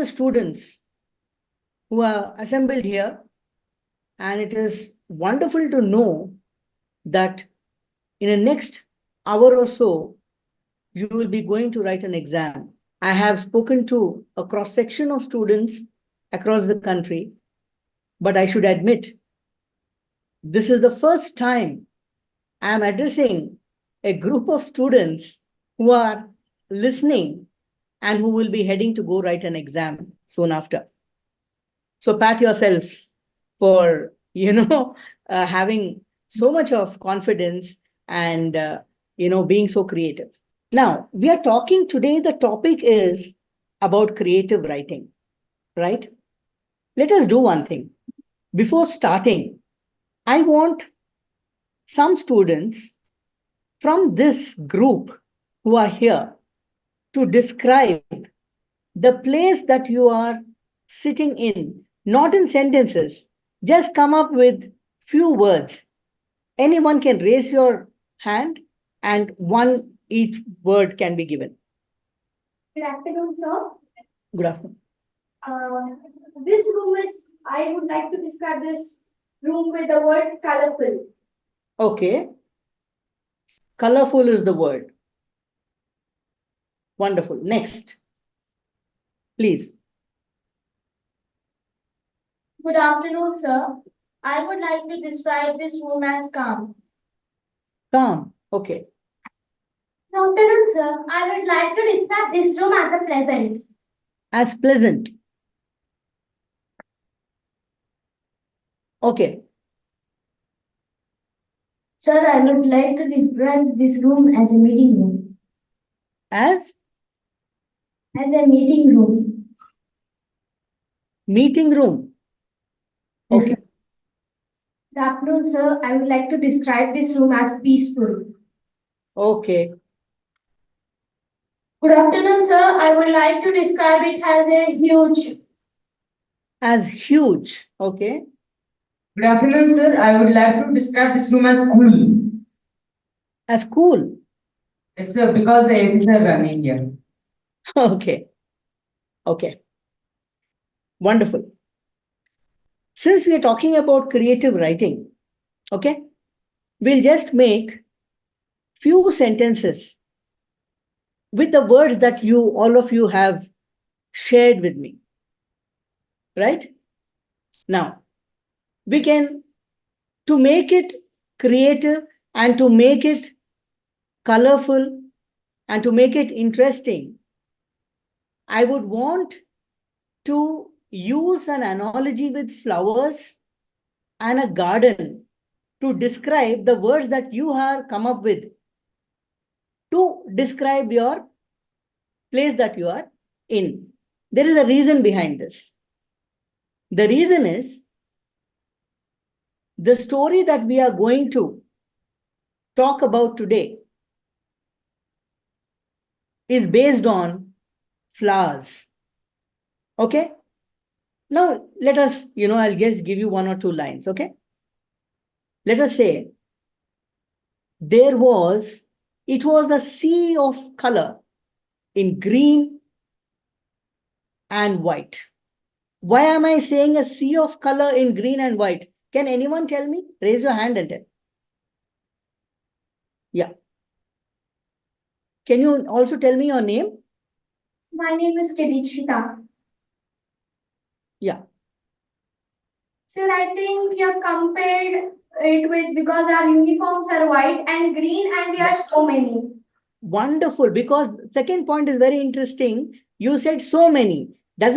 the students who are assembled here, and it is wonderful to know that in the next hour or so, you will be going to write an exam. I have spoken to a cross-section of students across the country, but I should admit, this is the first time I am addressing a group of students who are listening and who will be heading to go write an exam soon after. So pat yourselves for, having so much of confidence and, being so creative. Now, we are talking today, the topic is about creative writing, right? Let us do one thing. Before starting, I want some students from this group who are here to describe the place that you are sitting in, not in sentences. Just come up with few words. Anyone can raise your hand and one each word can be given. Good afternoon, sir. Good afternoon. This room is, I would like to describe this room with the word colorful. Okay. Colorful is the word. Wonderful. Next. Please. Good afternoon, sir. I would like to describe this room as calm. Calm. Okay. Good afternoon, sir. I would like to describe this room as a pleasant. As pleasant. Okay. Sir, I would like to describe this room as a meeting room. As As a meeting room. meeting room. Okay. Good afternoon, sir. I would like to describe this room as peaceful. Okay. Good afternoon, sir. I would like to describe it as a huge. As huge. Okay. Good afternoon, sir. I would like to describe this room as cool. As cool. Yes, sir, because the ACs are running here. Okay. Okay. Wonderful. Since we are talking about creative writing, okay, we'll just make few sentences with the words that all of you have shared with me. Right? Now, we can, to make it creative and to make it colorful and to make it interesting, I would want to use an analogy with flowers and a garden to describe the words that you have come up with to describe your place that you are in. There is a reason behind this. The reason is the story that we are going to talk about today is based on flowers. Okay? Now, let us, I'll just give you one or two lines, okay? Let us say, it was a sea of color in green and white. Why am I saying a sea of color in green and white? Can anyone tell me? Raise your hand and tell. Yeah. Can you also tell me your name? My name is Kadishita. Yeah. Sir, I think you have compared it with because our uniforms are white and green and we are so many. Wonderful, because second point is very interesting. You said so many. That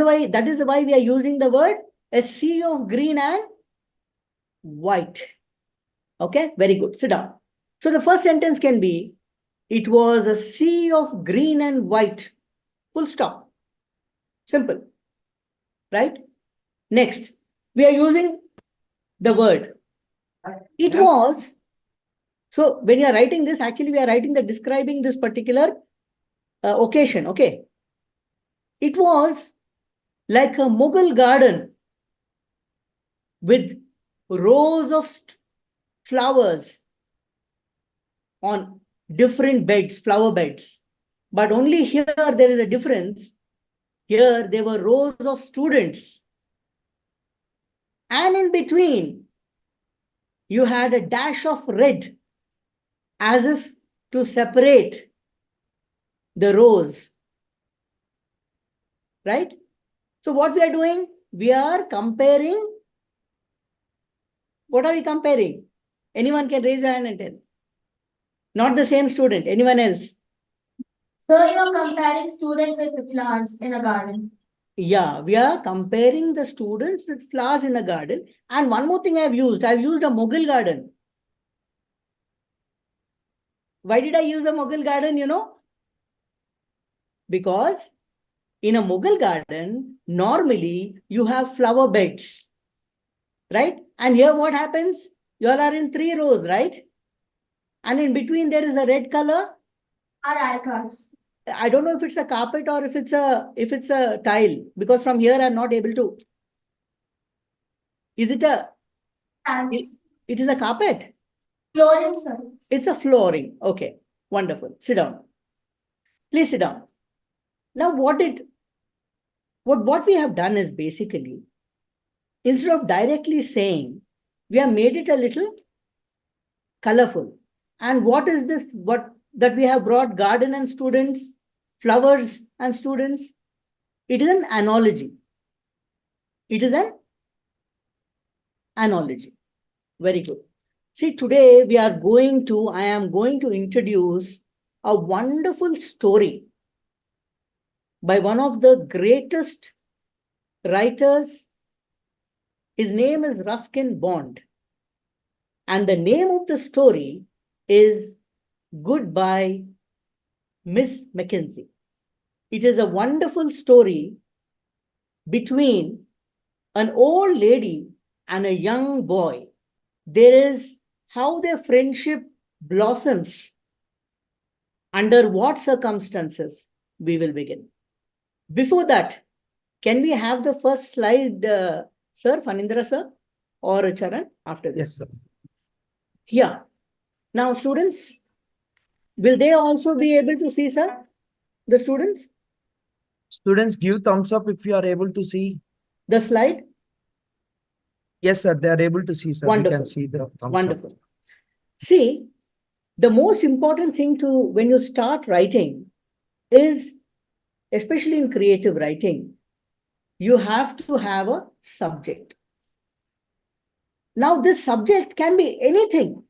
is why we are using the word a sea of green and white. Okay, very good. Sit down. So the first sentence can be, it was a sea of green and white. Full stop. Simple. Right? Next, we are using the word. It was. So when you are writing this, actually we are writing describing this particular occasion. Okay. It was like a Mughal garden with rows of flowers on different beds, flower beds. But only here there is a difference. Here, there were rows of students. And in between, you had a dash of red as if to separate the rows. Right? So what we are doing? We are comparing. What are we comparing? Anyone can raise your hand and tell. Not the same student, anyone else. So you're comparing student with the flowers in a garden. Yeah, we are comparing the students with flowers in a garden. And one more thing I've used a Mughal garden. Why did I use a Mughal garden, you know? Because in a Mughal garden, normally you have flower beds, right? And here what happens? You all are in 3 rows, right? And in between there is a red color. Our icons. I don't know if it's a carpet or if it's a tile, because from here I'm not able to. Is it a? It is a carpet. Flooring, sir. It's a flooring. Okay, wonderful. Sit down. Please sit down. Now, what we have done is basically, instead of directly saying, we have made it a little colorful. And what is this? What that we have brought garden and students, flowers and students? It is an analogy. It is an analogy. Very good. See, today I am going to introduce a wonderful story by one of the greatest writers. His name is Ruskin Bond. And the name of the story is Goodbye, Miss Mackenzie. It is a wonderful story between an old lady and a young boy. There is how their friendship blossoms. Under what circumstances? We will begin. Before that, can we have the first slide, sir, Fanindra sir, or Charan after this? Yes, sir. Yeah. Now, students, will they also be able to see, sir? The students? Students, give thumbs up if you are able to see. The slide? Yes, sir. They are able to see, sir. Wonderful. We can see the thumbs Wonderful. up. See, the most important thing when you start writing is, especially in creative writing, you have to have a subject. Now, this subject can be anything.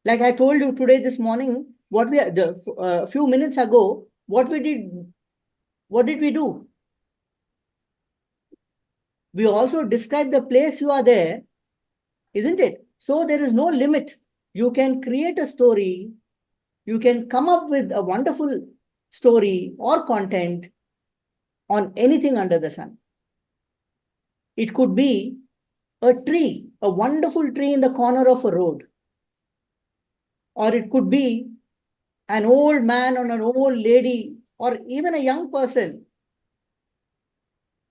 Like I told you today, this morning, few minutes ago, what did we do? We also described the place you are there, isn't it? So there is no limit. You can create a story. You can come up with a wonderful story or content on anything under the sun. It could be a tree, a wonderful tree in the corner of a road. Or it could be an old man or an old lady or even a young person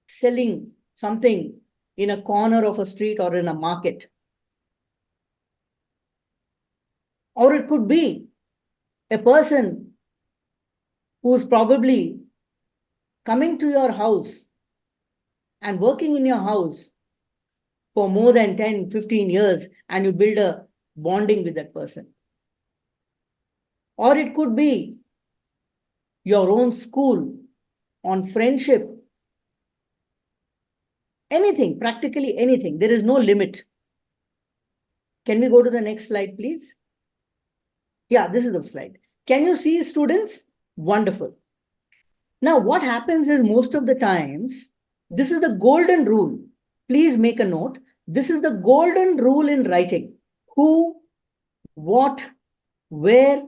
selling something in a corner of a street or in a market. Or it could be a person who's probably coming to your house and working in your house for more than 10, 15 years, and you build a bonding with that person. Or it could be your own school on friendship. Anything, practically anything. There is no limit. Can we go to the next slide, please? Yeah, this is the slide. Can you see, students? Wonderful. Now, what happens is most of the times, this is the golden rule. Please make a note. This is the golden rule in writing. Who, what, where,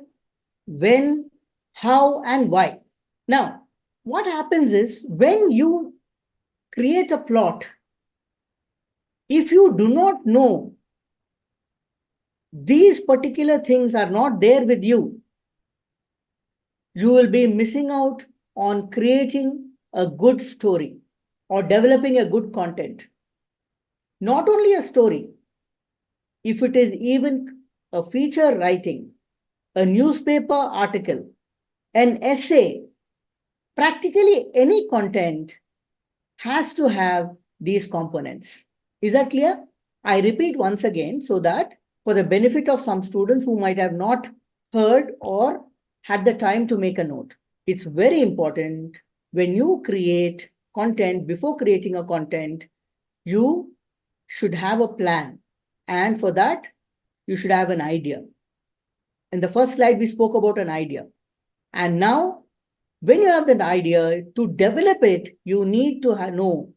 when, how, and why. Now, what happens is when you create a plot, if you do not know these particular things are not there with you, you will be missing out on creating a good story or developing a good content. Not only a story, if it is even a feature writing, a newspaper article, an essay, Practically any content has to have these components. Is that clear? I repeat once again so that for the benefit of some students who might have not heard or had the time to make a note. It's very important when you create content, before creating a content, you should have a plan. And for that, you should have an idea. In the first slide, we spoke about an idea. And now, when you have that idea, to develop it, you need to know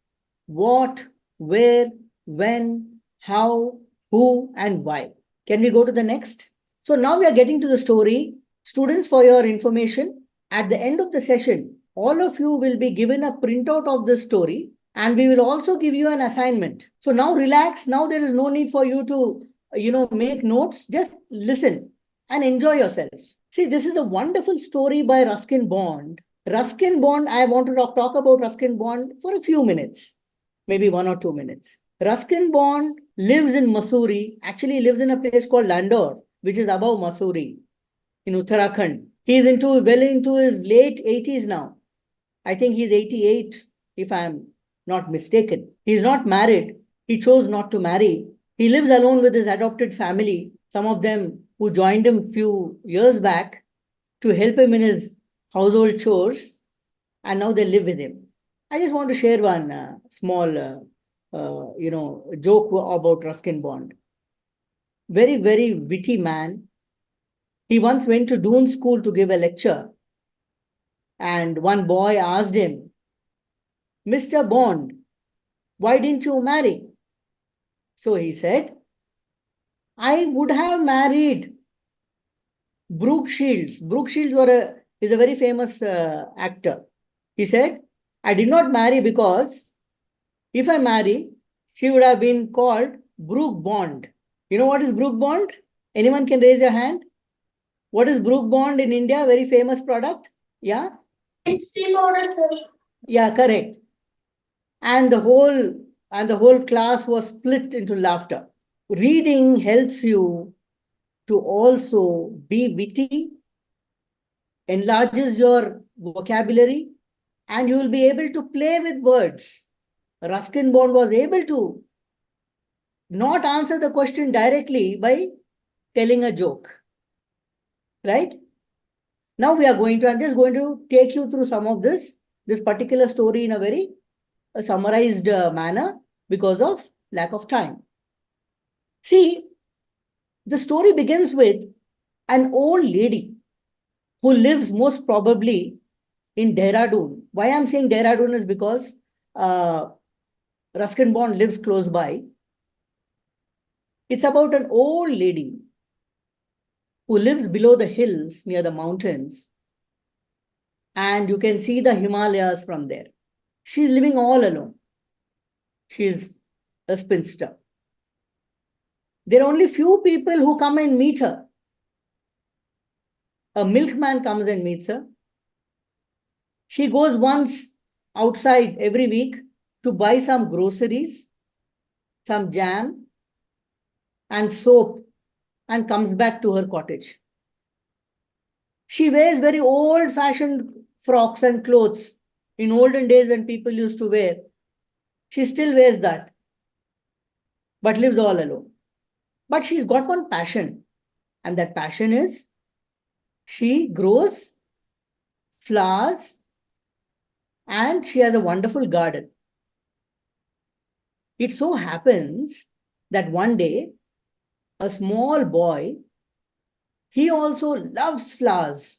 what, where, when, how, who, and why. Can we go to the next? So now we are getting to the story. Students, for your information, at the end of the session, all of you will be given a printout of this story, and we will also give you an assignment. So now relax. Now there is no need for you to, make notes. Just listen and enjoy yourself. See, this is a wonderful story by Ruskin Bond. Ruskin Bond, I want to talk about Ruskin Bond for a few minutes, maybe 1 or 2 minutes. Ruskin Bond lives in Mussoorie, actually lives in a place called Landor, which is above Mussoorie in Uttarakhand. He's well into his late 80s now. I think he's 88, if I'm not mistaken. He's not married. He chose not to marry. He lives alone with his adopted family, some of them who joined him a few years back to help him in his household chores, and now they live with him. I just want to share one small, joke about Ruskin Bond. Very, very witty man. He once went to Doon School to give a lecture, and one boy asked him, "Mr. Bond, why didn't you marry?" So he said, "I would have married Brooke Shields." Brooke Shields is a very famous actor. He said, "I did not marry because if I marry, she would have been called Brooke Bond." You know what is Brooke Bond? Anyone can raise your hand? What is Brooke Bond in India? Very famous product. Yeah? It's tea powder, sir. Yeah, correct. And the whole class was split into laughter. Reading helps you to also be witty, enlarges your vocabulary, and you will be able to play with words. Ruskin Bond was able to not answer the question directly by telling a joke. Right? Now I'm just going to take you through some of this particular story in a very summarized manner because of lack of time. See, the story begins with an old lady who lives most probably in Dehradun. Why I'm saying Dehradun is because Ruskin Bond lives close by. It's about an old lady who lives below the hills near the mountains, and you can see the Himalayas from there. She's living all alone. She's a spinster. There are only few people who come and meet her. A milkman comes and meets her. She goes once outside every week to buy some groceries, some jam, and soap, and comes back to her cottage. She wears very old-fashioned frocks and clothes. In olden days when people used to wear, she still wears that, but lives all alone. But she's got one passion, and that passion is she grows flowers and she has a wonderful garden. It so happens that one day, a small boy, he also loves flowers.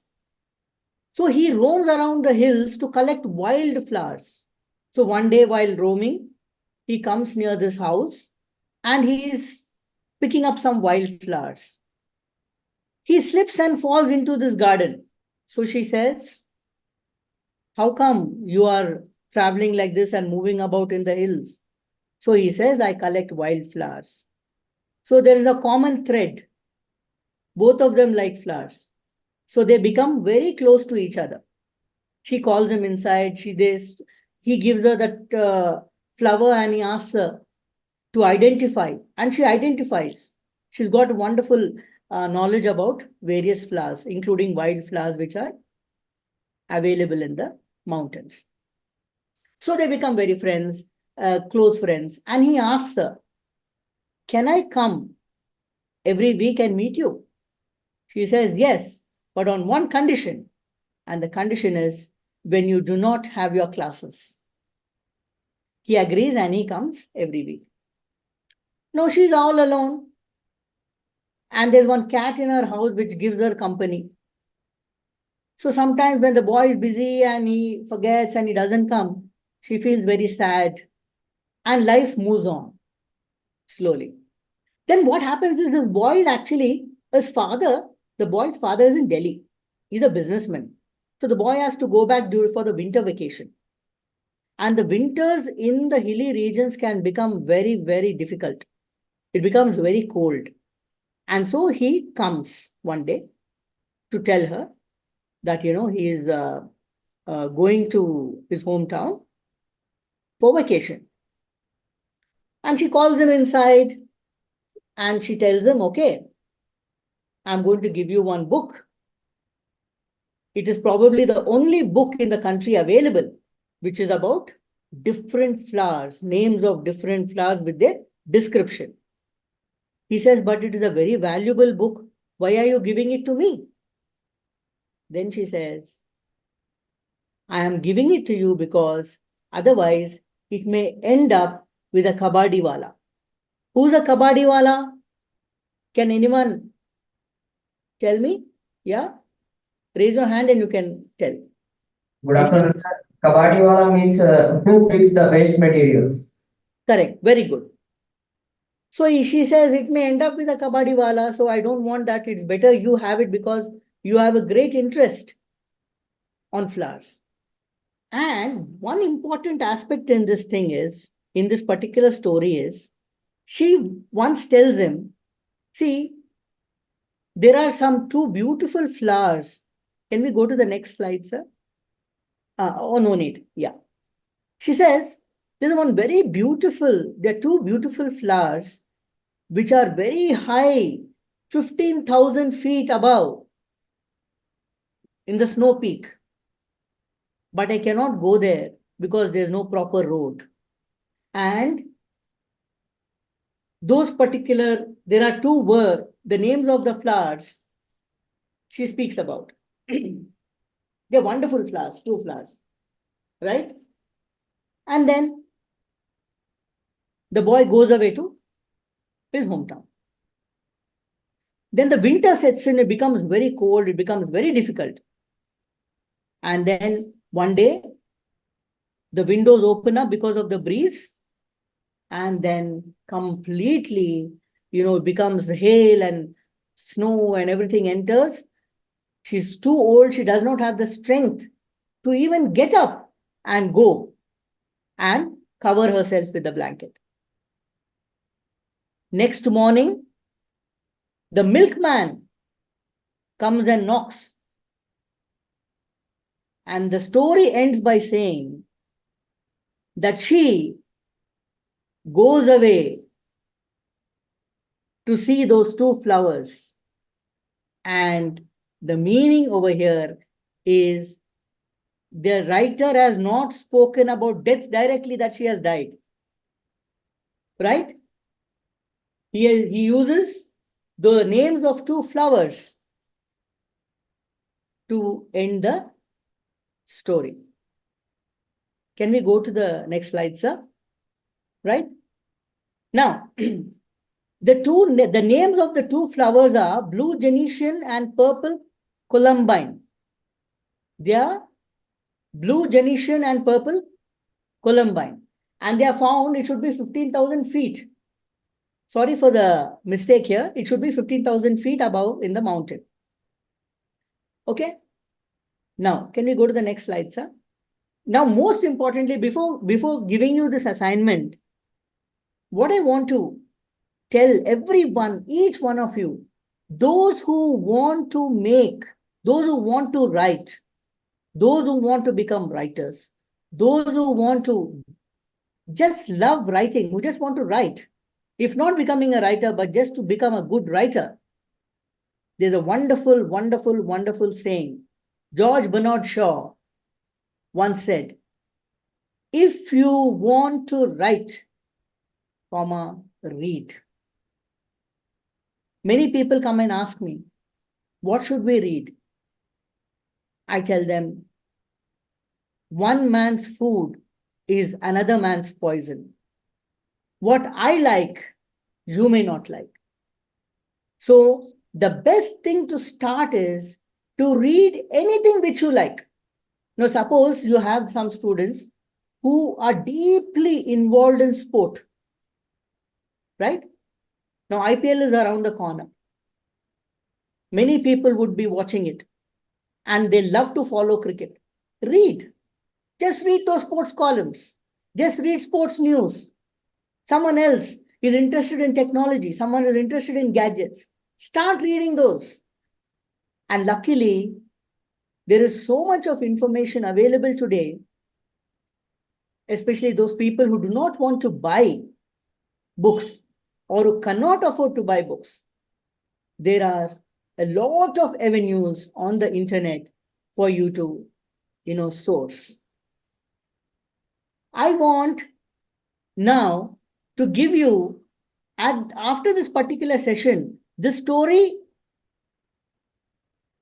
So he roams around the hills to collect wild flowers. So one day while roaming, he comes near this house and he is picking up some wild flowers. He slips and falls into this garden. So she says, "How come you are traveling like this and moving about in the hills?" So he says, "I collect wildflowers." So there is a common thread. Both of them like flowers. So they become very close to each other. She calls him inside. He gives her that flower and he asks her to identify. And she identifies. She's got wonderful knowledge about various flowers, including wildflowers, which are available in the mountains. So they become very friends, close friends. And he asks her, can I come every week and meet you? She says, yes, but on one condition. And the condition is when you do not have your classes. He agrees and he comes every week. No, she's all alone. And there's one cat in her house which gives her company. So sometimes when the boy is busy and he forgets and he doesn't come, she feels very sad. And life moves on slowly. Then what happens is this boy is actually, his father, the boy's father is in Delhi. He's a businessman. So the boy has to go back for the winter vacation. And the winters in the hilly regions can become very, very difficult. It becomes very cold. And so he comes one day to tell her that, he is going to his hometown for vacation. And she calls him inside and she tells him, okay, I'm going to give you one book. It is probably the only book in the country available, which is about different flowers, names of different flowers with their description. He says, but it is a very valuable book. Why are you giving it to me? Then she says, I am giving it to you because otherwise it may end up with a kabadiwala. Who's a kabadiwala? Can anyone tell me? Yeah? Raise your hand and you can tell. Good afternoon, sir. Kabadiwala means who picks the waste materials. Correct. Very good. So she says it may end up with a kabadiwala. So I don't want that. It's better you have it because you have a great interest on flowers. And one important aspect in this thing is, in this particular story is, she once tells him, see, there are some two beautiful flowers. Can we go to the next slide, sir? Oh, no need. Yeah. She says, there's one very beautiful, there are two beautiful flowers which are very high, 15,000 feet above in the snow peak. But I cannot go there because there's no proper road. And those particular, there are two the names of the flowers she speaks about. They're wonderful flowers, two flowers, right? And then the boy goes away to his hometown. Then the winter sets in, it becomes very cold, it becomes very difficult. And then one day, the windows open up because of the breeze, and then completely, it becomes hail and snow and everything enters. She's too old, she does not have the strength to even get up and go and cover herself with the blanket. Next morning, the milkman comes and knocks. And the story ends by saying that she goes away to see those two flowers. And the meaning over here is the writer has not spoken about death directly, that she has died. Right? He uses the names of two flowers to end the story. Can we go to the next slide, sir? Right? Now, the names of the two flowers are blue gentian and purple columbine. They are blue gentian and purple columbine. And they are found, it should be 15,000 feet. Sorry for the mistake here. It should be 15,000 feet above in the mountain. Okay. Now, can we go to the next slide, sir? Now, most importantly, before giving you this assignment, what I want to tell everyone, each one of you, those who want to make, those who want to write, those who want to become writers, those who want to just love writing, who just want to write, if not becoming a writer, but just to become a good writer, there's a wonderful, wonderful, wonderful saying. George Bernard Shaw once said, if you want to write, read. Many people come and ask me, what should we read? I tell them, one man's food is another man's poison. What I like, you may not like. So the best thing to start is to read anything which you like. Now, suppose you have some students who are deeply involved in sport, right? Now, IPL is around the corner. Many people would be watching it and they love to follow cricket. Read. Just read those sports columns. Just read sports news. Someone else is interested in technology. Someone is interested in gadgets. Start reading those. And luckily, there is so much of information available today, especially those people who do not want to buy books or who cannot afford to buy books. There are a lot of avenues on the internet for you to, source. I want now to give you, after this particular session, the story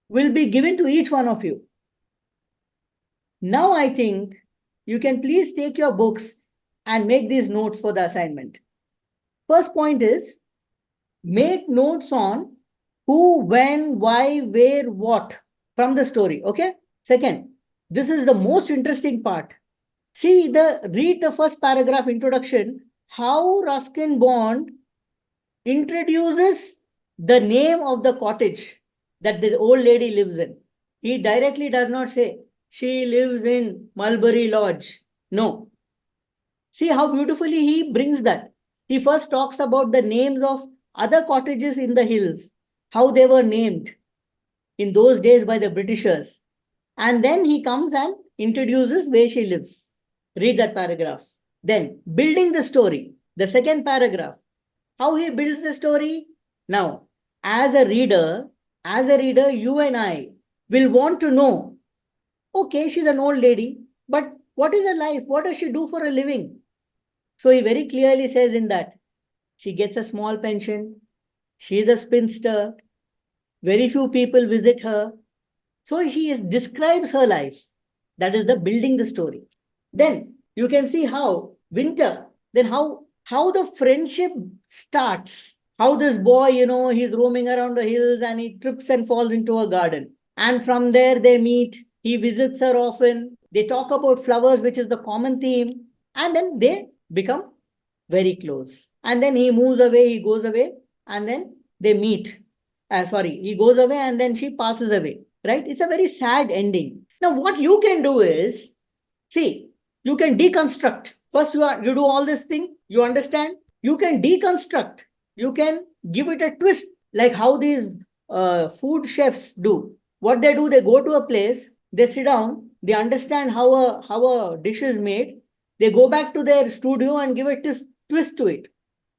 will be given to each one of you. Now I think you can please take your books and make these notes for the assignment. First point is, make notes on who, when, why, where, what from the story, okay? Second, this is the most interesting part. Read the first paragraph introduction, how Ruskin Bond introduces the name of the cottage that the old lady lives in. He directly does not say, she lives in Mulberry Lodge. No. See how beautifully he brings that. He first talks about the names of other cottages in the hills, how they were named in those days by the Britishers. And then he comes and introduces where she lives. Read that paragraph. Then, building the story. The second paragraph. How he builds the story. Now, as a reader, you and I will want to know, okay, she's an old lady, but what is her life? What does she do for a living? So he very clearly says in that, she gets a small pension, she is a spinster, very few people visit her. So he describes her life. That is the building the story. Then you can see how winter, then how the friendship starts. How this boy, he's roaming around the hills and he trips and falls into a garden. And from there they meet. He visits her often. They talk about flowers, which is the common theme. And then they become very close. And then he moves away, he goes away, and then they meet. He goes away and then she passes away. Right? It's a very sad ending. Now, what you can do is, you can deconstruct. First, you do all this thing, you understand? You can deconstruct. You can give it a twist, like how these food chefs do. What they do, they go to a place, they sit down, they understand how a dish is made. They go back to their studio and give a twist to it,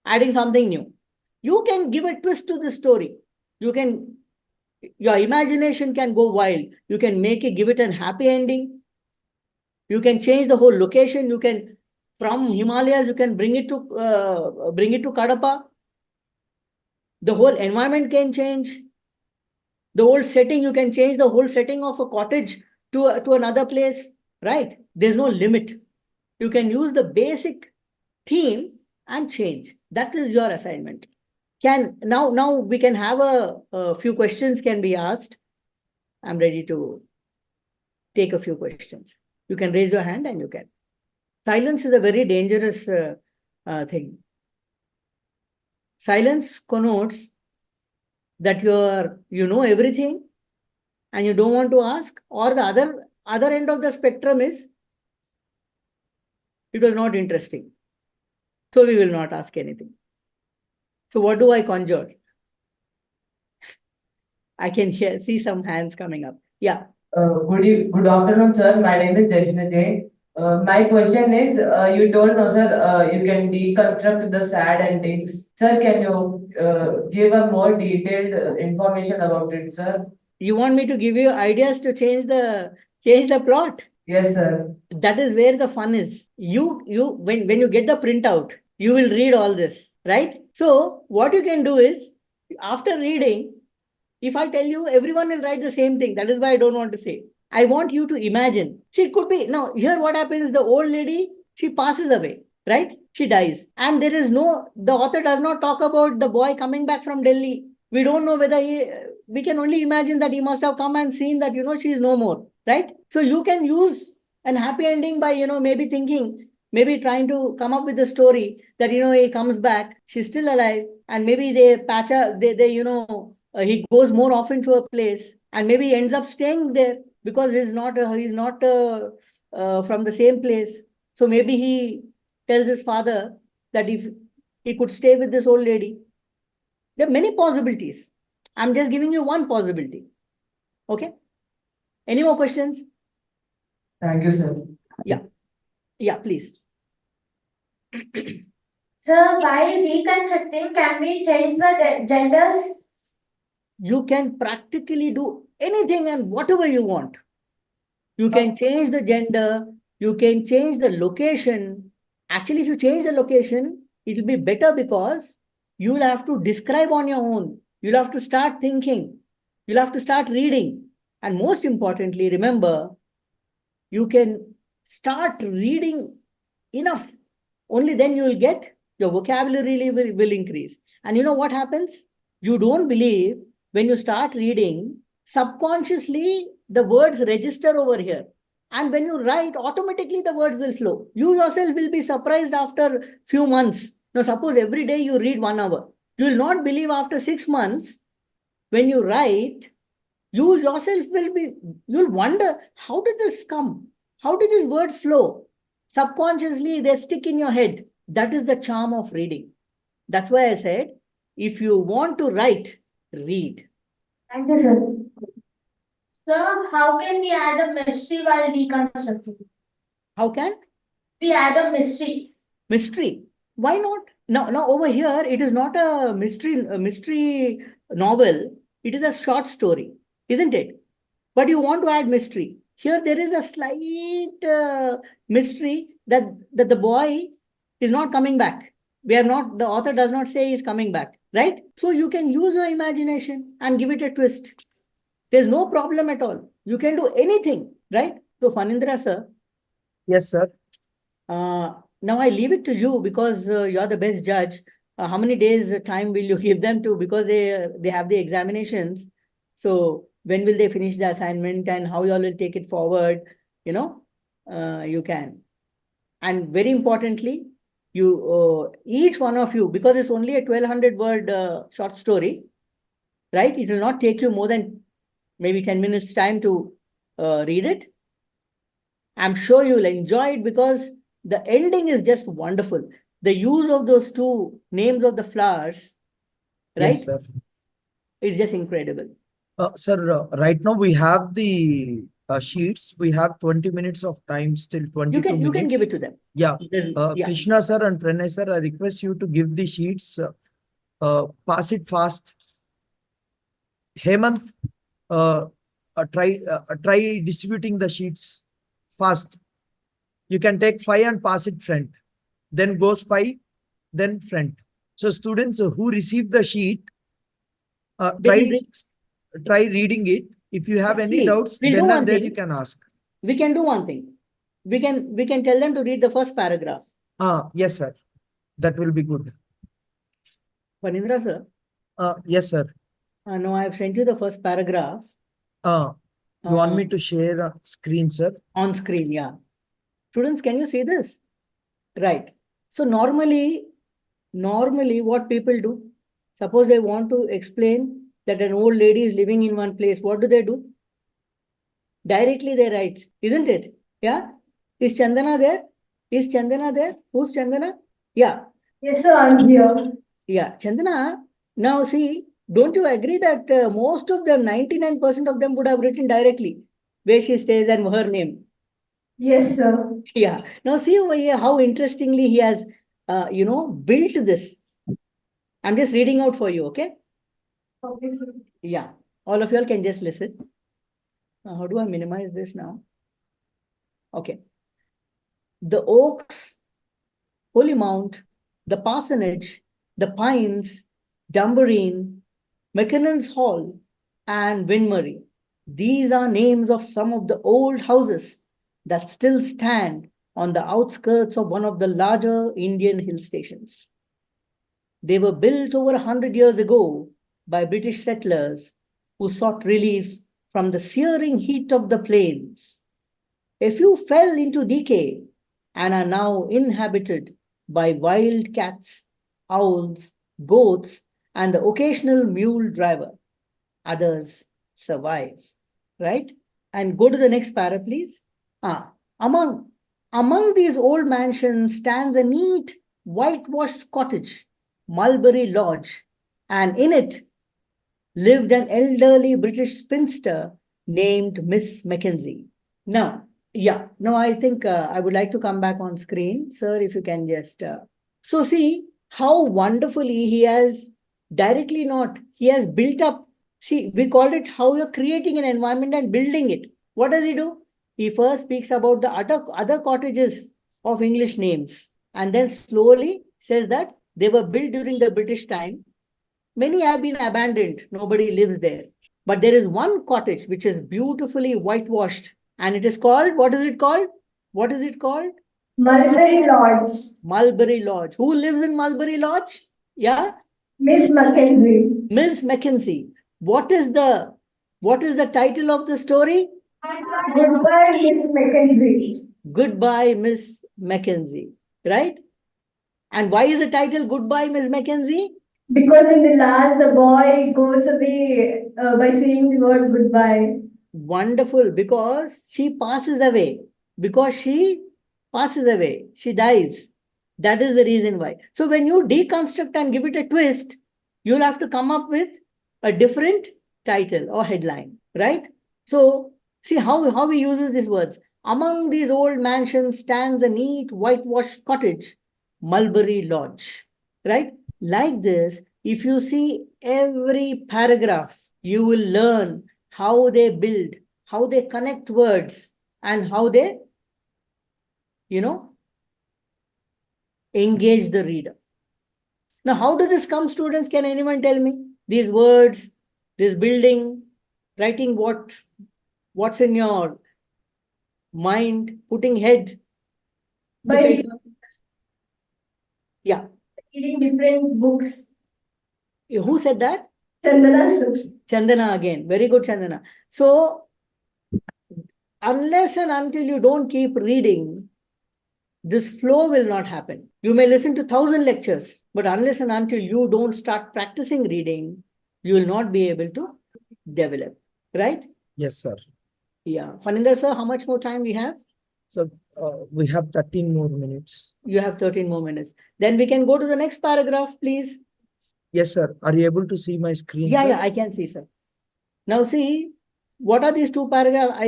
adding something new. You can give a twist to the story. Your imagination can go wild. You can give it a happy ending. You can change the whole location. You can, from Himalayas, you can bring it to Kadapa. The whole environment can change. The whole setting, you can change the whole setting of a cottage to another place, right? There's no limit. You can use the basic theme and change. That is your assignment. Now we can have a few questions can be asked. I'm ready to take a few questions. You can raise your hand and you can. Silence is a very dangerous thing. Silence connotes that you know everything and you don't want to ask, or the other end of the spectrum is it was not interesting. So we will not ask anything. So what do I conjure? I can see some hands coming up. Yeah. Good afternoon, sir. My name is Jashna Jain. My question is, you told no, sir, you can deconstruct the sad endings. Sir, can you give a more detailed information about it, sir? You want me to give you ideas to change the plot? Yes, sir. That is where the fun is. When you get the printout, you will read all this, right? So what you can do is, after reading, if I tell you, everyone will write the same thing. That is why I don't want to say. I want you to imagine. See, it could be now. Here, what happens? The old lady, she passes away, right? She dies, and there is no. The author does not talk about the boy coming back from Delhi. We don't know whether he. We can only imagine that he must have come and seen that she is no more, right? So you can use an happy ending by maybe thinking, maybe trying to come up with a story that he comes back, she's still alive, and maybe they patch up. He goes more often to a place and maybe ends up staying there because he's not from the same place. So maybe he tells his father that if he could stay with this old lady. There are many possibilities. I'm just giving you one possibility. Okay. Any more questions? Thank you, sir. Yeah, please. Sir, while reconstructing, can we change the genders? You can practically do anything and whatever you want. You can change the gender, you can change the location. Actually, if you change the location, it will be better because you will have to describe on your own. You'll have to start thinking. You'll have to start reading. And most importantly, remember, you can start reading enough. Only then you will get your vocabulary will increase. And you know what happens? You don't believe when you start reading, subconsciously the words register over here. And when you write, automatically the words will flow. You yourself will be surprised after few months. Now, suppose every day you read 1 hour. You will not believe after 6 months when you write, you yourself you'll wonder, how did this come? How did these words flow? Subconsciously, they stick in your head. That is the charm of reading. That's why I said, if you want to write, read. Thank you, sir. Sir, how can we add a mystery while reconstructing? How can? We add a mystery. Mystery. Why not? Now over here, it is not a mystery novel. It is a short story, isn't it? But you want to add mystery. Here, there is a slight mystery that the boy is not coming back. The author does not say he's coming back, right? So you can use your imagination and give it a twist. There's no problem at all. You can do anything, right? So, Fanindra, sir, Yes, sir. now I leave it to you because you're the best judge. How many days time will you give them to? Because they have the examinations. So when will they finish the assignment and how you all will take it forward? You can. And very importantly, each one of you, because it's only a 1200 word short story, right? It will not take you more than maybe 10 minutes time to read it. I'm sure you'll enjoy it because the ending is just wonderful. The use of those two names of the flowers, right? Yes, sir. It's just incredible. Sir, right now we have the sheets. We have 20 minutes of time, still 22 minutes. You can give it to them. Yeah. Yeah. Krishna sir and Pranay sir, I request you to give the sheets. Pass it fast. Hemant, try distributing the sheets fast. You can take 5 and pass it front. Then goes 5, then front. So students who receive the sheet, try reading it. If you have any doubts, then and there you can ask. We can do one thing. We can tell them to read the first paragraph. Yes, sir. That will be good. Panindra, sir. Yes, sir. No, I have sent you the first paragraph. You want me to share a screen, sir? On screen, yeah. Students, can you see this? Right. So normally what people do, suppose they want to explain that an old lady is living in one place, what do? Directly they write, isn't it? Yeah. Is Chandana there? Is Chandana there? Who's Chandana? Yeah. Yes, sir, I'm here. Yeah. Chandana, now see, don't you agree that most of them, 99% of them would have written directly where she stays and her name? Yes, sir. Yeah. Now see over here how interestingly he has, built this. I'm just reading out for you, okay? Okay, sir. Yeah. All of you all can just listen. How do I minimize this now? Okay. The oaks, Holy Mount, the parsonage, the pines, Dumbarine, McKinnon's Hall, and Winmarie. These are names of some of the old houses that still stand on the outskirts of one of the larger Indian hill stations. They were built over 100 years ago by British settlers who sought relief from the searing heat of the plains. A few fell into decay and are now inhabited by wild cats, owls, goats, and the occasional mule driver. Others survive, right? And go to the next para, please. Among these old mansions stands a neat whitewashed cottage, Mulberry Lodge, and in it lived an elderly British spinster named Miss Mackenzie. Now, I think I would like to come back on screen. Sir, if you can just. So, see how wonderfully he has he has built up. See, we called it how you're creating an environment and building it. What does he do? He first speaks about the other cottages of English names and then slowly says that they were built during the British time. Many have been abandoned, nobody lives there. But there is one cottage which is beautifully whitewashed and it is called, what is it called? What is it called? Mulberry Lodge. Mulberry Lodge. Who lives in Mulberry Lodge? Yeah? Miss Mackenzie. Miss Mackenzie. What is the title of the story? Goodbye, Miss Mackenzie. Goodbye, Miss Mackenzie. Right? And why is the title Goodbye, Miss Mackenzie? Because in the last, the boy goes away by saying the word goodbye. Wonderful, because she passes away. Because she passes away. She dies. That is the reason why. So when you deconstruct and give it a twist, you'll have to come up with a different title or headline, right? So see how he uses these words. Among these old mansions stands a neat whitewashed cottage, Mulberry Lodge, right? Like this, if you see every paragraph, you will learn how they build, how they connect words, and how they, engage the reader. Now, how does this come, students? Can anyone tell me? These words, this building, writing what's in your mind, putting head. By Yeah. reading different books. Who said that? Chandana sir. Chandana again. Very good, Chandana. So, unless and until you don't keep reading, this flow will not happen. You may listen to 1,000 lectures, but unless and until you don't start practicing reading, you will not be able to develop, right? Yes, sir. Yeah. Faninder sir, how much more time we have? So we have 13 more minutes. You have 13 more minutes. Then we can go to the next paragraph, please. Yes, sir. Are you able to see my screen, Yeah, sir? I can see, sir. Now see, what are these two paragraphs?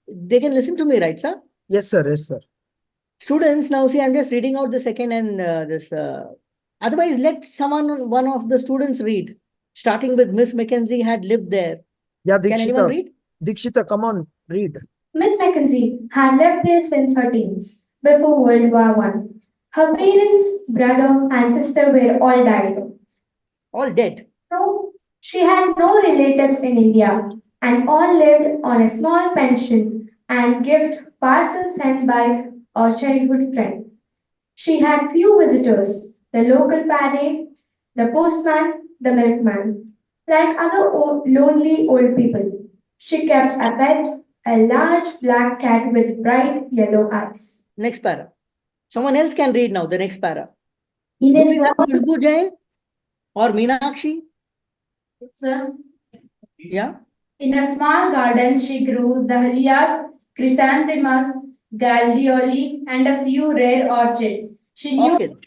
They can listen to me, right, sir? Yes, sir. Yes, sir. Students, now see, I'm just reading out the second and otherwise, let one of the students read. Starting with Miss Mackenzie had lived there. Yeah, Can anyone Dikshita. read? Dikshita, come on, read. Miss Mackenzie had lived there since her teens, before World War One. Her parents, brother, and sister were all died. All dead. No, she had no relatives in India, and all lived on a small pension and gift parcel sent by a childhood friend. She had few visitors, the local paddy, the postman, the milkman. Like other lonely old people, she kept a pet, a large black cat with bright yellow eyes. Next para. Someone else can read now, the next para. In Do a we have small Khushbu Jain or Meenakshi? Sir, Yeah. in a small garden, she grew dahlias, chrysanthemums, gladioli, and a few rare orchids. Orchids.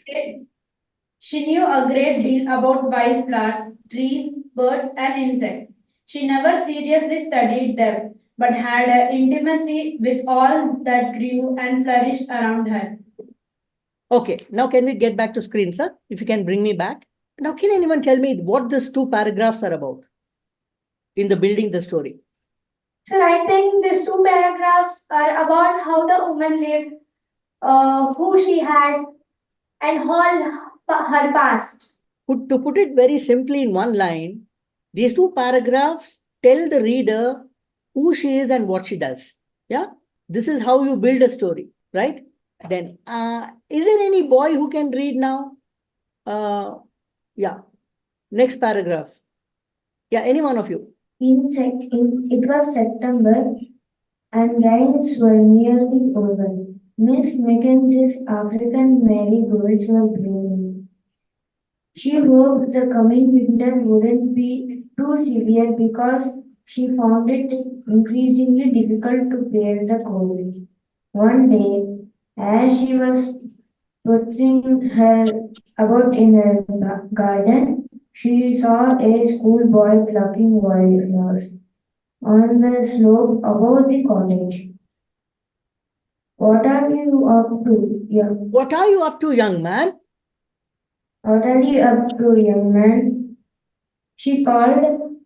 She knew a great deal about wildflowers, trees, birds, and insects. She never seriously studied them, but had an intimacy with all that grew and flourished around her. Okay, now can we get back to screen, sir? If you can bring me back. Now, can anyone tell me what these two paragraphs are about in the building the story? So I think these two paragraphs are about how the woman lived, who she had, and all her past. To put it very simply in one line, these two paragraphs tell the reader who she is and what she does. Yeah, this is how you build a story, right? Then, is there any boy who can read now? Yeah, next paragraph. Yeah, any one of you. It was September and rains were nearly over. Miss Mackenzie's African marigolds were blooming. She hoped the coming winter wouldn't be too severe because she found it increasingly difficult to bear the cold. One day, as she was puttering her about in her garden, she saw a schoolboy plucking wildflowers on the slope above the cottage. What are you up to, young? What are you up to, young man? What are you up to, young man? She called.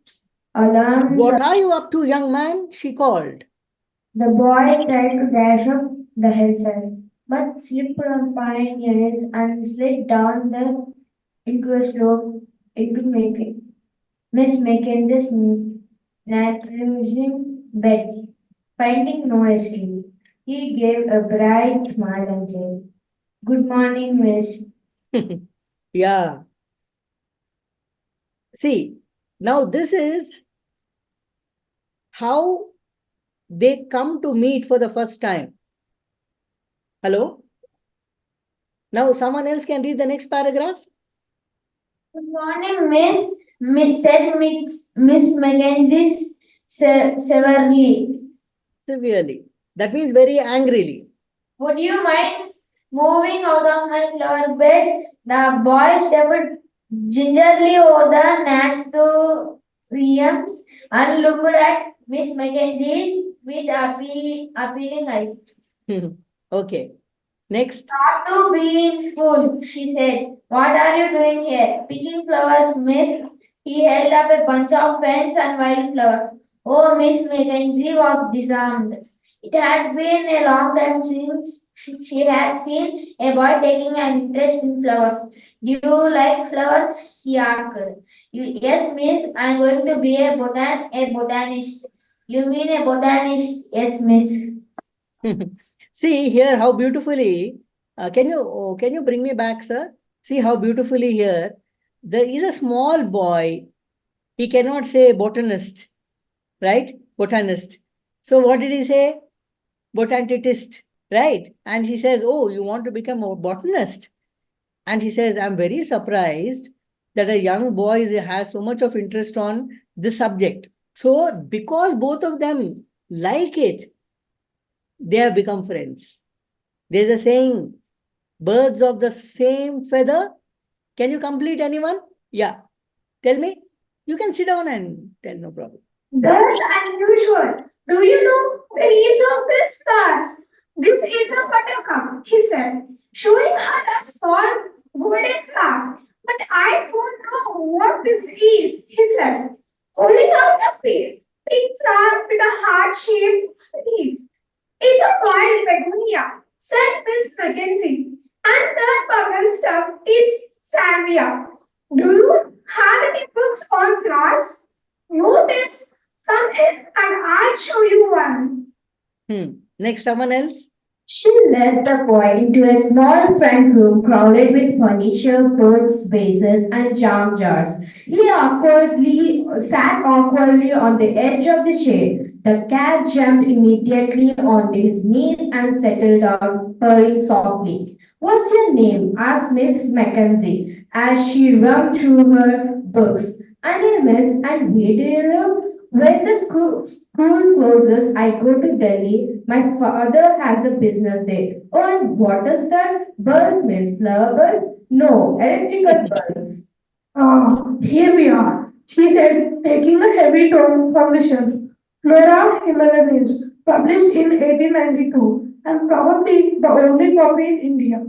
Alarmed, What are you up to, young man? She called. the boy tried to dash up the hillside, but slipped on pine needles and slid down into a slope into Miss Mackenzie's naturalizing bed. Finding no escape, he gave a bright smile and said, "Good morning, miss." Yeah. See, now this is how they come to meet for the first time. Hello? Now someone else can read the next paragraph. Good morning, said Miss Mackenzie severely. Severely. That means very angrily. Would you mind moving out of my flower bed? The boy stepped gingerly over the nasturtiums and looked at Miss Mackenzie with appealing eyes. Okay. Next. Not to be in school, she said. What are you doing here? Picking flowers, miss. He held up a bunch of ferns and wildflowers. Oh, Miss Mackenzie was disarmed. It had been a long time since she had seen a boy taking an interest in flowers. Do you like flowers? She asked. Yes, miss. I'm going to be a botanist. You mean a botanist? Yes, miss. See here how beautifully. Can you bring me back, sir? See how beautifully here. There is a small boy. He cannot say botanist, right? Botanist. So what did he say? Botanist, right? And she says, "Oh, you want to become a botanist?" And she says, "I'm very surprised that a young boy has so much of interest on this subject." So because both of them like it, they have become friends. There's a saying, birds of the same feather. Can you complete anyone? Yeah. Tell me. You can sit down and tell, no problem. That's unusual. Do you know the leaves of this flowers? This is a buttercup, he said, showing her a small golden flower. But I don't know what this is, he said, holding out a pink flower with a heart-shaped leaf. It's a wild begonia, said Miss Mackenzie. And that purple stuff is salvia. Do you have any books on flowers? Notice, come in and I'll show you one. Next, someone else. She led the boy into a small front room crowded with furniture, books, vases, and jam jars. He sat awkwardly on the edge of the chair. The cat jumped immediately onto his knees and settled down, purring softly. What's your name? Asked Miss Mackenzie as she rummaged through her books. My name is, and where do you live? When the school closes, I go to Delhi. My father has a business there. Oh, and what is that? Bulbs means flower bulbs? No, electrical bulbs. Ah, here we are, she said, taking a heavy tome from the shelf. Flora Himalayanus, published in 1892, and probably the only copy in India.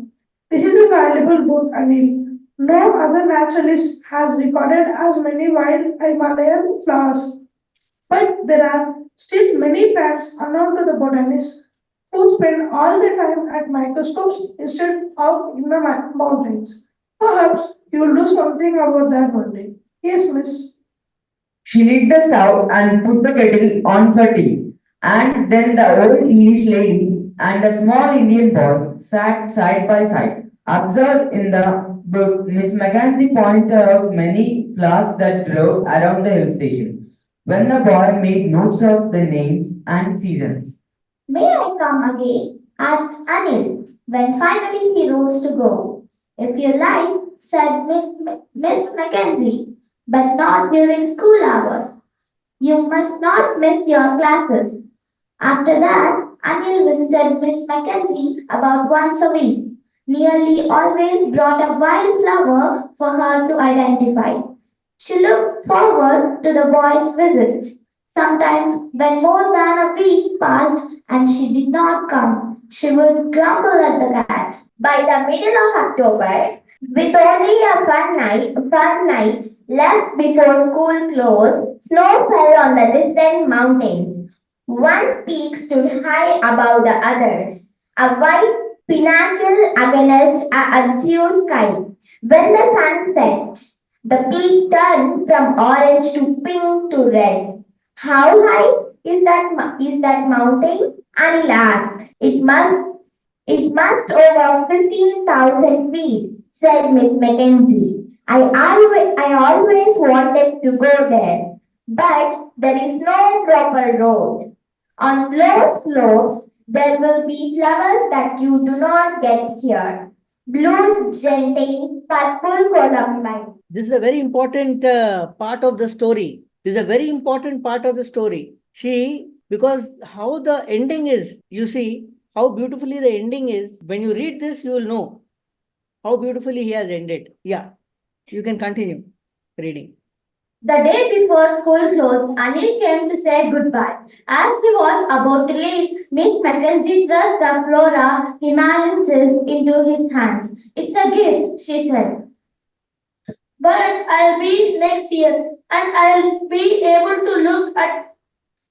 This is a valuable book, Anil. No other naturalist has recorded as many wild Himalayan flowers. But there are still many facts unknown to the botanists who spend all their time at microscopes instead of in the mountains. Perhaps you will do something about that one day. Yes, miss. She lit the stove and put the kettle on for tea. And then the old English lady and a small Indian boy sat side by side. Observed in the brook, Miss Mackenzie pointed out many flowers that grew around the hill station. When the boy made notes of the names and seasons. May I come again? Asked Anil, when finally he rose to go. If you like, said Miss Mackenzie, but not during school hours. You must not miss your classes. After that, Anil visited Miss Mackenzie about once a week. Nearly always brought a wild flower for her to identify. She looked forward to the boy's visits. Sometimes, when more than a week passed and she did not come, she would grumble at the cat. By the middle of October, with only a fun night left before school closed, snow fell on the distant mountains. One peak stood high above the others, a white pinnacle against a azure sky. When the sun set, the peak turned from orange to pink to red. How high is that mountain? Anil asked. It must over 15,000 feet, said Miss Mackenzie. I always wanted to go there, but there is no proper road. On low slopes, there will be flowers that you do not get here. Blue gentian, purple columbine. This is a very important part of the story. This is a very important part of the story. Because how the ending is, you see how beautifully the ending is. When you read this, you will know how beautifully he has ended. Yeah, you can continue reading. The day before school closed, Anil came to say goodbye. As he was about to leave, Miss Mackenzie thrust the Flora Himalayensis into his hands. It's a gift, she said. But I'll be next year and I'll be able to look at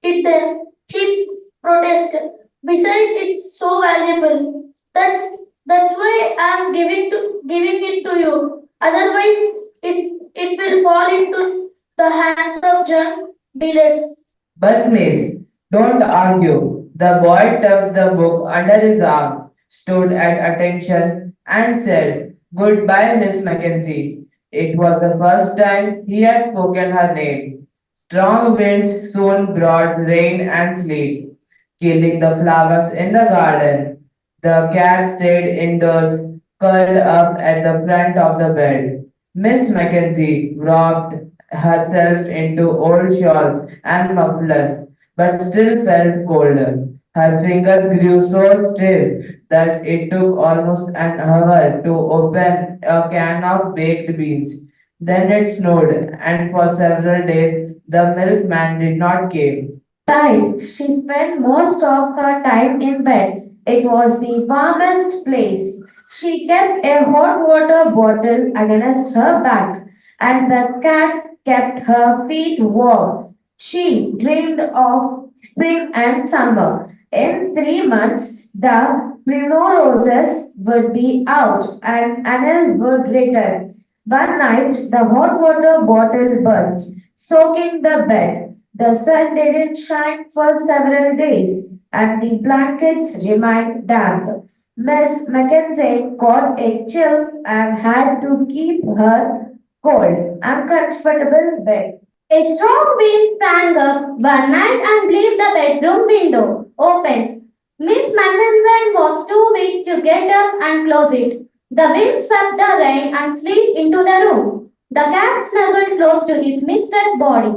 it then. He protested. Besides, it's so valuable. That's why I'm giving it to you. Otherwise, it will fall into the hands of junk dealers. But miss, don't argue. The boy tucked the book under his arm, stood at attention, and said, "Goodbye, Miss Mackenzie." It was the first time he had spoken her name. Strong winds soon brought rain and sleet, killing the flowers in the garden. The cat stayed indoors, curled up at the front of the bed. Miss Mackenzie rocked herself into old shawls and mufflers, but still felt colder. Her fingers grew so stiff that it took almost an hour to open a can of baked beans. Then it snowed, and for several days the milkman did not come. Tired, she spent most of her time in bed. It was the warmest place. She kept a hot water bottle against her back, and the cat kept her feet warm. She dreamed of spring and summer. In 3 months, the primroses would be out and Anil would return. One night, the hot water bottle burst, soaking the bed. The sun didn't shine for several days, and the blankets remained damp. Miss Mackenzie caught a chill and had to keep her cold, uncomfortable bed. A strong wind sprang up one night and left the bedroom window open. Miss Mackenzie was too weak to get up and close it. The wind swept the rain and sleet into the room. The cat snuggled close to its mistress' body.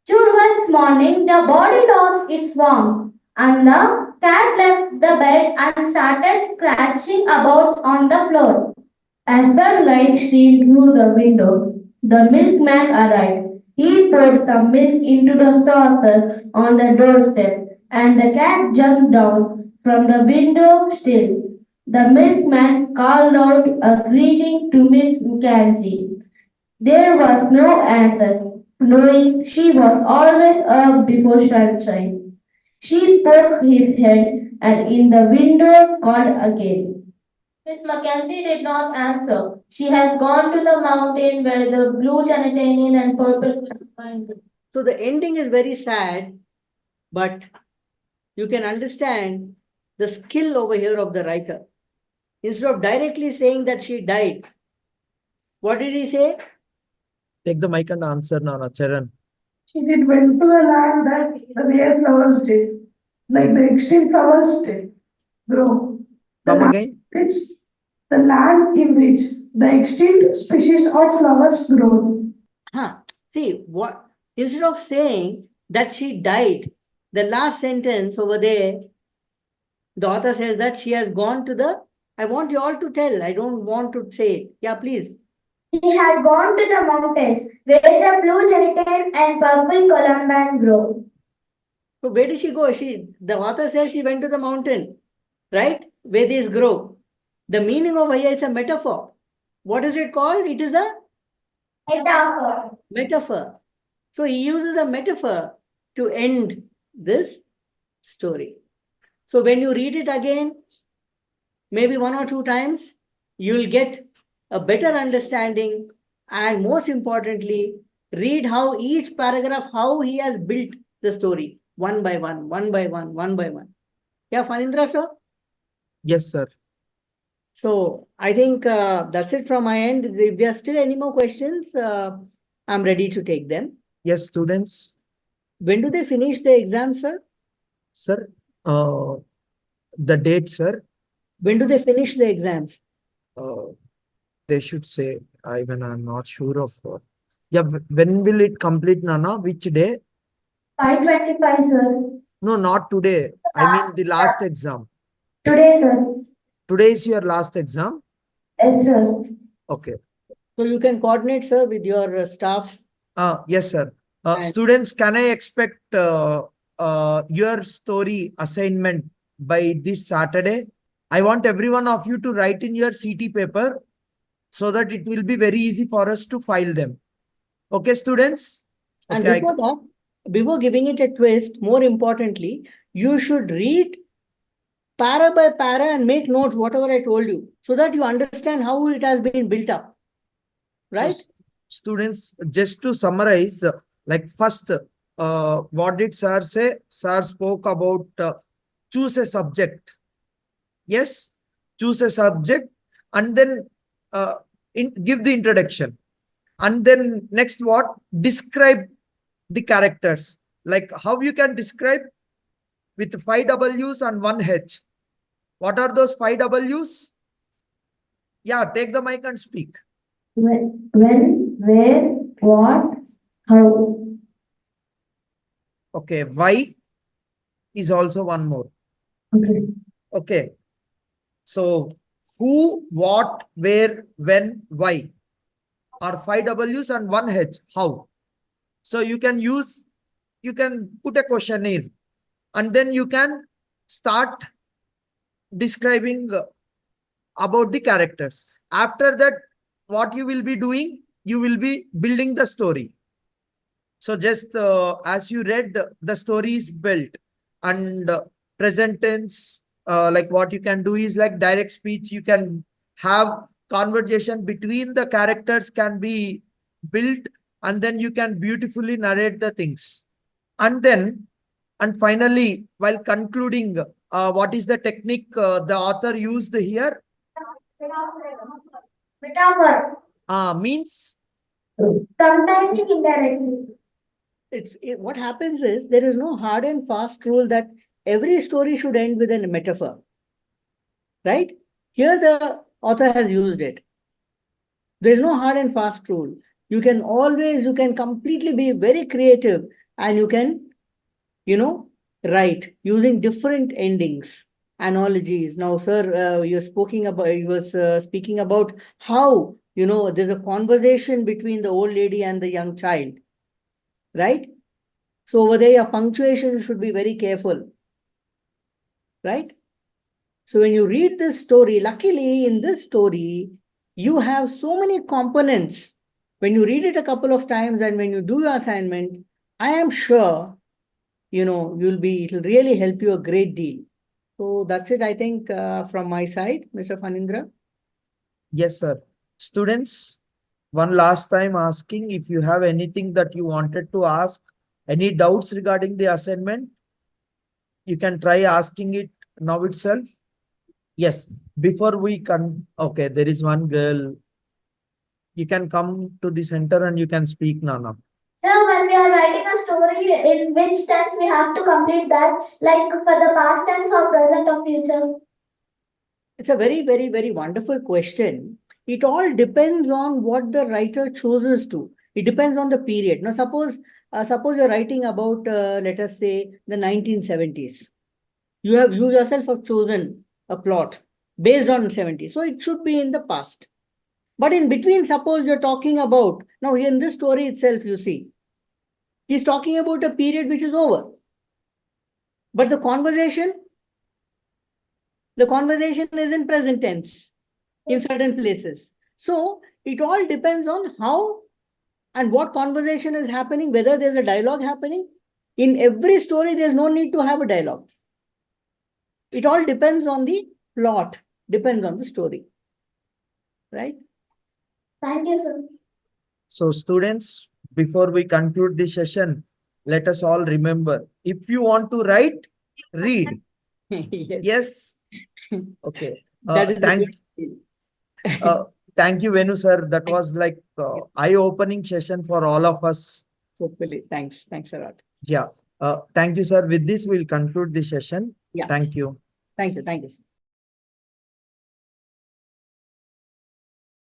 Towards morning, the body lost its warmth, and the cat left the bed and started scratching about on the floor. As the light streamed through the window, the milkman arrived. He poured some milk into the saucer on the doorstep, and the cat jumped down from the window still. The milkman called out a greeting to Miss Mackenzie. There was no answer. knowing she was always up before sunshine. She poked his head and in the window called again. Miss Mackenzie did not answer. She has gone to the mountain where the blue janitanian and purple find them. So the ending is very sad, but you can understand the skill over here of the writer. Instead of directly saying that she died, what did he say? Take the mic and answer, Nana Charan. She did went to a land that the rare flowers did, like the extinct flowers did, grow. The Come land again. which the land in which the extinct species of flowers grow. Huh. See, what instead of saying that she died, the last sentence over there, the author says that she has gone to the. I want you all to tell. I don't want to say it. Yeah, please. She had gone to the mountains where the blue gentian and purple columbine grow. So where did she go? The author says she went to the mountain, right? Where these grow. The meaning of here is a metaphor. What is it called? It is a Metaphor. metaphor. So he uses a metaphor to end this story. So when you read it again, maybe one or two times, you'll get a better understanding, and most importantly, read how each paragraph, how he has built the story one by one, one by one, one by one. Yeah, Fanindra, sir? Yes, sir. So I think that's it from my end. If there are still any more questions, I'm ready to take them. Yes, students. When do they finish the exam, sir? Sir, the date, sir. When do they finish the exams? They should say, I'm not sure of. Yeah, when will it complete, Nana? Which day? 525, sir. No, not today. I mean the last exam. Today, sir. Today is your last exam. Yes, sir. Okay. So you can coordinate, sir, with your staff. Yes, sir. And- Students, can I expect your story assignment by this Saturday? I want every one of you to write in your CT paper so that it will be very easy for us to file them. Okay, students? And Okay, before that, before giving it a twist, more importantly, you should read para by para and make notes, whatever I told you, so that you understand how it has been built up. Right? So, students, just to summarize, like first, what did sir say? Sir spoke about choose a subject. Yes, choose a subject and then give the introduction. And then next what? Describe the characters. Like how you can describe with 5 W's and 1 H. What are those 5 W's? Yeah, take the mic and speak. When, where, what, how. Okay, why is also one more. Okay. Okay. So who, what, where, when, why are 5 W's and 1 H. How? So you can put a questionnaire and then you can start describing about the characters. After that, what you will be doing, you will be building the story. So just as you read, the story is built and present tense, like what you can do is like direct speech. You can have conversation between the characters can be built and then you can beautifully narrate the things. And finally, while concluding, what is the technique the author used here? Metaphor. Means? Sometimes indirectly. What happens is there is no hard and fast rule that every story should end with a metaphor. Right? Here the author has used it. There is no hard and fast rule. You can completely be very creative and you can, write using different endings, analogies. Now, sir, you was speaking about how, there's a conversation between the old lady and the young child, right? So over there, your punctuation should be very careful, right? So when you read this story, luckily in this story, you have so many components when you read it a couple of times and when you do your assignment, I am sure, it'll really help you a great deal. So that's it, I think, from my side, Mr. Fanindra. Yes, sir. Students, one last time asking if you have anything that you wanted to ask, any doubts regarding the assignment, you can try asking it now itself. Yes, before we can, okay, there is one girl. You can come to the center and you can speak, Nana. So when we are writing a story, in which tense we have to complete that, like for the past tense or present or future? It's a very, very, very wonderful question. It all depends on what the writer chooses to. It depends on the period. Now, suppose you're writing about, let us say, the 1970s. You yourself have chosen a plot based on 70s. So it should be in the past. But in between, suppose you're talking about, now in this story itself, you see, he's talking about a period which is over. But the conversation is in present tense in certain places. So it all depends on how and what conversation is happening, whether there's a dialogue happening. In every story, there's no need to have a dialogue. It all depends on the plot, depends on the story. Right? Thank you, sir. So students, before we conclude the session, let us all remember, if you want to write, read. Yes. Yes. Okay. That is Thank the thank you, Venu sir. That was like eye-opening session for all of us. Hopefully. Thanks. Thanks a lot. Yeah. Thank you, sir. With this, we'll conclude the session. Yeah. Thank you. Thank you. Thank you.